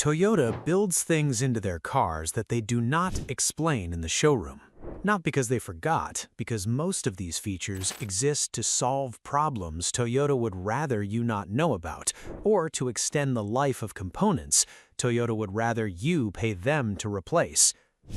Toyota builds things into their cars that they do not explain in the showroom. Not because they forgot, because most of these features exist to solve problems Toyota would rather you not know about, or to extend the life of components Toyota would rather you pay them to replace.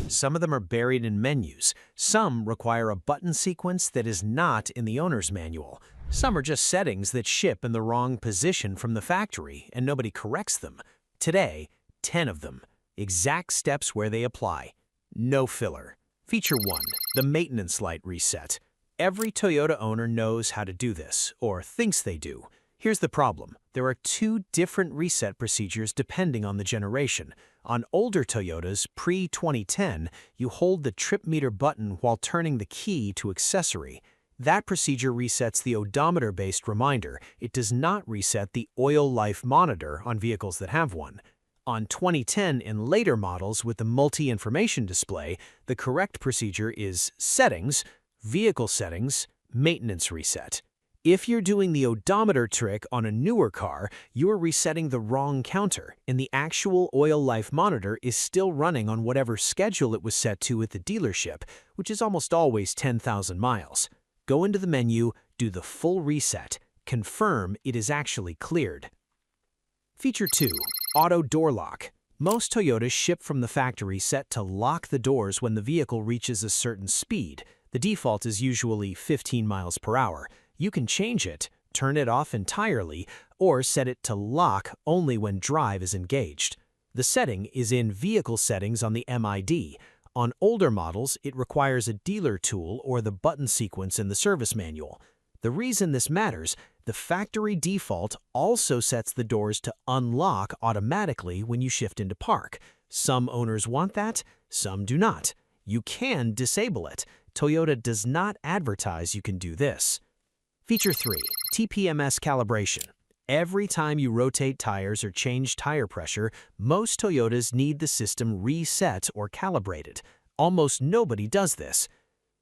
Some of them are buried in menus. Some require a button sequence that is not in the owner's manual. Some are just settings that ship in the wrong position from the factory and nobody corrects them. Today, 10 of them. Exact steps where they apply. No filler. Feature 1. The maintenance light reset. Every Toyota owner knows how to do this, or thinks they do. Here's the problem. There are 2 different reset procedures depending on the generation. On older Toyotas, pre-2010, you hold the trip meter button while turning the key to accessory. That procedure resets the odometer-based reminder. It does not reset the oil life monitor on vehicles that have one. On 2010 and later models with the multi-information display, the correct procedure is Settings, Vehicle Settings, Maintenance Reset. If you're doing the odometer trick on a newer car, you're resetting the wrong counter, and the actual oil life monitor is still running on whatever schedule it was set to at the dealership, which is almost always 10,000 miles. Go into the menu, do the full reset, confirm it is actually cleared. Feature 2. Auto Door Lock. Most Toyotas ship from the factory set to lock the doors when the vehicle reaches a certain speed. The default is usually 15 miles per hour. You can change it, turn it off entirely, or set it to lock only when drive is engaged. The setting is in Vehicle Settings on the MID. On older models, it requires a dealer tool or the button sequence in the service manual. The reason this matters, the factory default also sets the doors to unlock automatically when you shift into park. Some owners want that, some do not. You can disable it. Toyota does not advertise you can do this. Feature 3. TPMS calibration. Every time you rotate tires or change tire pressure, most Toyotas need the system reset or calibrated. Almost nobody does this.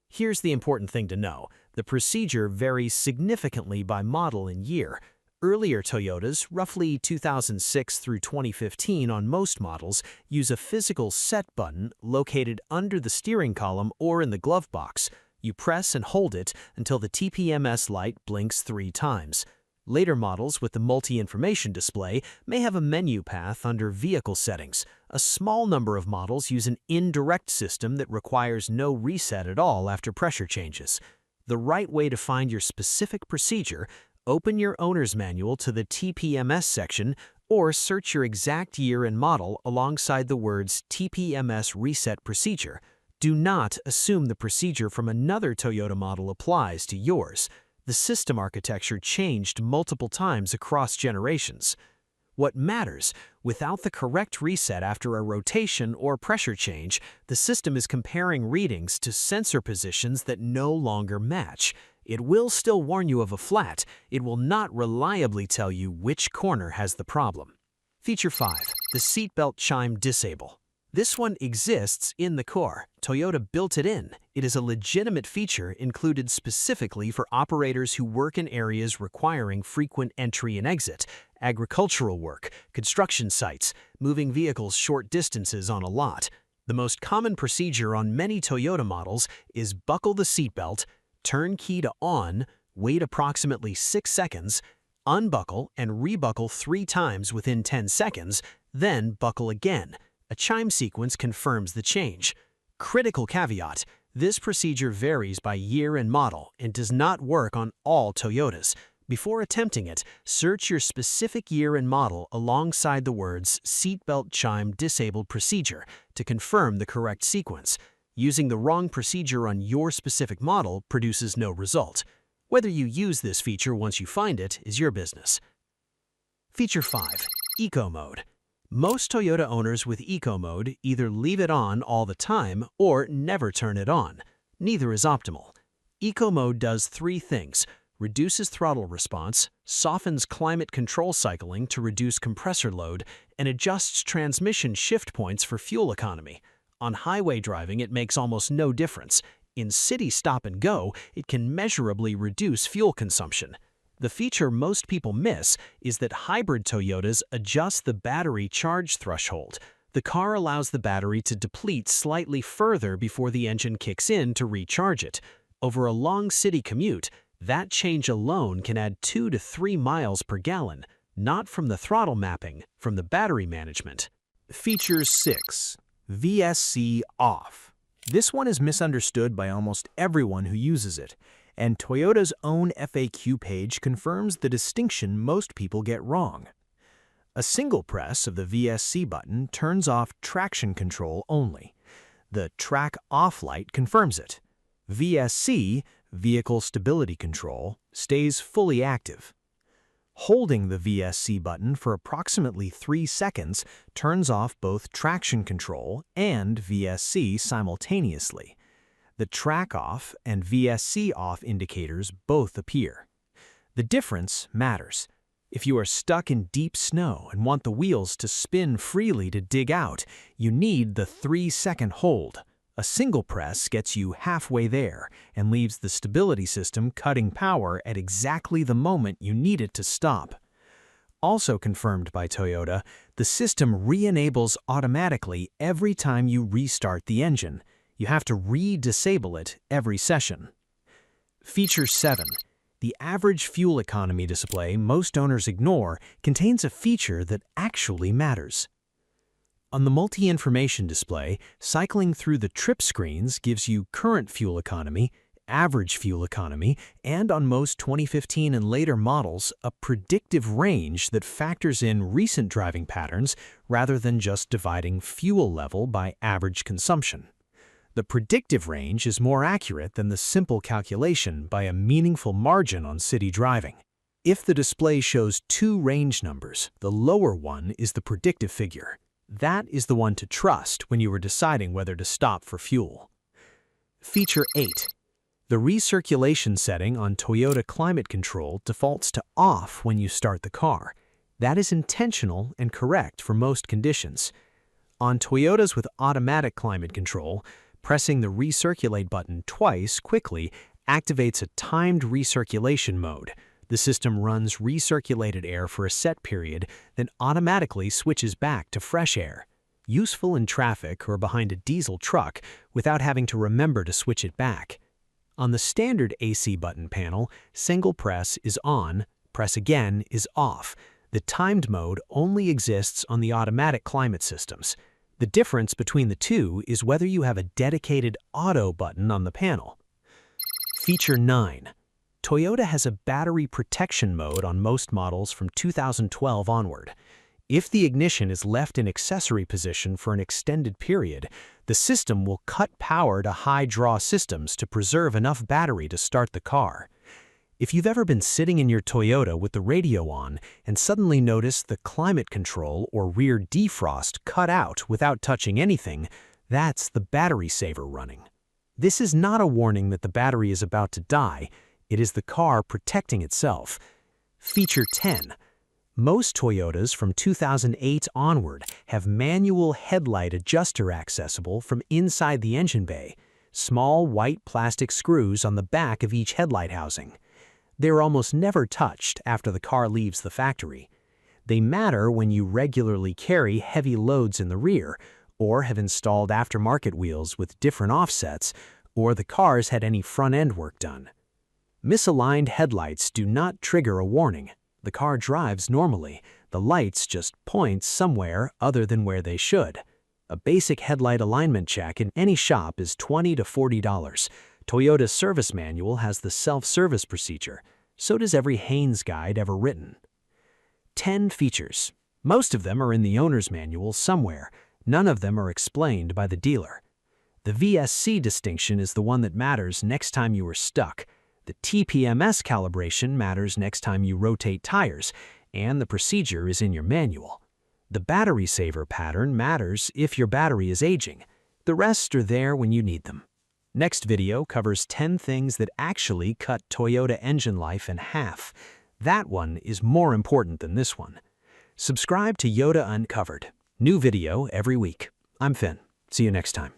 Here's the important thing to know. The procedure varies significantly by model and year. Earlier Toyotas, roughly 2006 through 2015 on most models, use a physical set button located under the steering column or in the glove box. You press and hold it until the TPMS light blinks 3 times. Later models with the multi-information display may have a menu path under Vehicle Settings. A small number of models use an indirect system that requires no reset at all after pressure changes. The right way to find your specific procedure, open your owner's manual to the TPMS section or search your exact year and model alongside the words TPMS Reset Procedure. Do not assume the procedure from another Toyota model applies to yours. The system architecture changed multiple times across generations. What matters, without the correct reset after a rotation or pressure change, the system is comparing readings to sensor positions that no longer match. It will still warn you of a flat. It will not reliably tell you which corner has the problem. Feature 5. The seatbelt chime disable. This one exists in the core. Toyota built it in. It is a legitimate feature included specifically for operators who work in areas requiring frequent entry and exit, agricultural work, construction sites, moving vehicles short distances on a lot. The most common procedure on many Toyota models is buckle the seatbelt, turn key to on, wait approximately 6 seconds, unbuckle and rebuckle 3 times within 10 seconds, then buckle again. A chime sequence confirms the change. Critical caveat, this procedure varies by year and model and does not work on all Toyotas. Before attempting it, search your specific year and model alongside the words Seatbelt Chime Disabled Procedure to confirm the correct sequence. Using the wrong procedure on your specific model produces no result. Whether you use this feature once you find it is your business. Feature 5. Eco Mode. Most Toyota owners with Eco Mode either leave it on all the time or never turn it on. Neither is optimal. Eco Mode does 3 things: reduces throttle response, softens climate control cycling to reduce compressor load, and adjusts transmission shift points for fuel economy. On highway driving, it makes almost no difference. In city stop and go, it can measurably reduce fuel consumption. The feature most people miss is that hybrid Toyotas adjust the battery charge threshold. The car allows the battery to deplete slightly further before the engine kicks in to recharge it. Over a long city commute, that change alone can add 2 to 3 miles per gallon, not from the throttle mapping, from the battery management. Feature 6. VSC off. This one is misunderstood by almost everyone who uses it, and Toyota's own FAQ page confirms the distinction most people get wrong. A single press of the VSC button turns off traction control only. The track off light confirms it. VSC, vehicle stability control, stays fully active. Holding the VSC button for approximately 3 seconds turns off both traction control and VSC simultaneously. The track off and VSC off indicators both appear. The difference matters. If you are stuck in deep snow and want the wheels to spin freely to dig out, you need the 3-second hold. A single press gets you halfway there and leaves the stability system cutting power at exactly the moment you need it to stop. Also confirmed by Toyota, the system re-enables automatically every time you restart the engine. You have to re-disable it every session. Feature 7. The average fuel economy display most owners ignore contains a feature that actually matters. On the multi-information display, cycling through the trip screens gives you current fuel economy, average fuel economy, and on most 2015 and later models, a predictive range that factors in recent driving patterns rather than just dividing fuel level by average consumption. The predictive range is more accurate than the simple calculation by a meaningful margin on city driving. If the display shows 2 range numbers, the lower one is the predictive figure. That is the one to trust when you are deciding whether to stop for fuel. Feature 8. The recirculation setting on Toyota Climate Control defaults to off when you start the car. That is intentional and correct for most conditions. On Toyotas with automatic climate control, pressing the recirculate button twice quickly activates a timed recirculation mode. The system runs recirculated air for a set period, then automatically switches back to fresh air. Useful in traffic or behind a diesel truck without having to remember to switch it back. On the standard AC button panel, single press is on, press again is off. The timed mode only exists on the automatic climate systems. The difference between the two is whether you have a dedicated auto button on the panel. Feature 9. Toyota has a battery protection mode on most models from 2012 onward. If the ignition is left in accessory position for an extended period, the system will cut power to high-draw systems to preserve enough battery to start the car. If you've ever been sitting in your Toyota with the radio on and suddenly noticed the climate control or rear defrost cut out without touching anything, that's the battery saver running. This is not a warning that the battery is about to die. It is the car protecting itself. Feature 10. Most Toyotas from 2008 onward have manual headlight adjuster accessible from inside the engine bay, small white plastic screws on the back of each headlight housing. They are almost never touched after the car leaves the factory. They matter when you regularly carry heavy loads in the rear, or have installed aftermarket wheels with different offsets, or the car's had any front-end work done. Misaligned headlights do not trigger a warning. The car drives normally. The lights just point somewhere other than where they should. A basic headlight alignment check in any shop is $20 to $40. Toyota's service manual has the self-service procedure. So does every Haynes guide ever written. 10 features. Most of them are in the owner's manual somewhere. None of them are explained by the dealer. The VSC distinction is the one that matters next time you are stuck. The TPMS calibration matters next time you rotate tires, and the procedure is in your manual. The battery saver pattern matters if your battery is aging. The rest are there when you need them. Next video covers 10 things that actually cut Toyota engine life in half. That one is more important than this one. Subscribe to Yota Uncovered. New video every week. I'm Finn. See you next time.